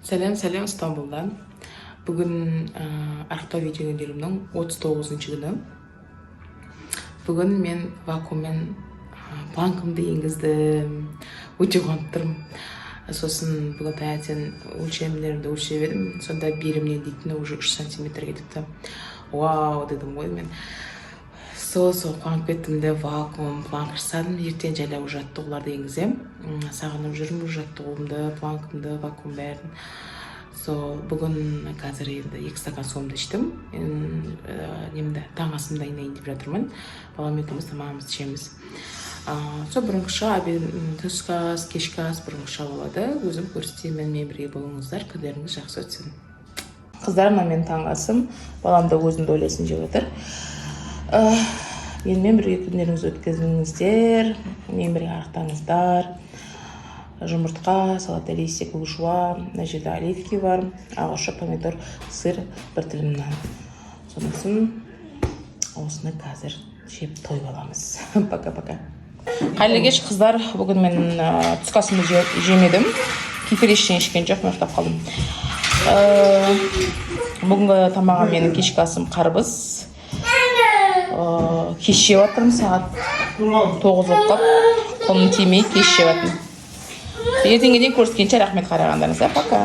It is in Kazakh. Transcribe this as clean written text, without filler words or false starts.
Сәлем Стамбулдан. Бүгін арықтау видео өндерімнің 39-шы күні. Бүгін мен вакууммен планкамды енгіздім. Өте қуанып тұрмын. Сосын бүгін таңертең өлшемдерімді өлшеп едім. Сонда берімнен дейтіні уже 3 сантиметр кетіпті. Вау, дедім ғой мен. Сол қуанып кеттім де вакуум планк жасадым. Ертең жайлау жаттығуларды енгізем. Сағынып жүрмін жаттығуымды, планкамды, вакуум бәрін. Бүгін қазір енді 2 стакан суымды іштім. Немді таң асымда айналайын деп жатырмын. Балам екеуміз тамағымызды ішеміз. Бұрынғыша түскі ас, кешкі ас бұрынғыша болады. Өзім көрсетемін, мен бірге болыңыздар, күндеріңіз жақсы өтсін. Қыздарым, мен таң асым. Балам да өзінде ойласын жеп отыр. Менімен бірге күндеріңізді өткізіңіздер, мен бірге арықтаңыздар. Жұмыртқа, салат листик, жуа, мына жерде оливки бар, ағашы, помидор, сыр, бір тілім нан. Сонысын осыны қазір жеп тойып аламыз. Пока-пока. Қайырлы кеш, қыздар. Бүгін мен түскі асымды жемедім. Кефир ештеңе ішкен жоқ, мен ұйықтап қалдым. Бүгінгі тамағым менің кешкі асым қарбыз. Кеш жеп жатырмын, сағат 9 болып қалып, қолым тимей кеш жеп жатырмын. Ертеңге дейін көріскенше рахмет қарағандарыңызға. Пока.